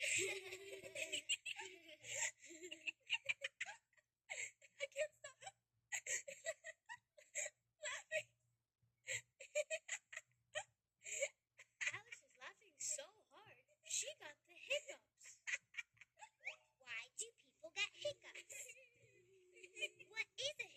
I can't stop laughing. Alice is laughing so hard, she got the hiccups. Why do people get hiccups? What is a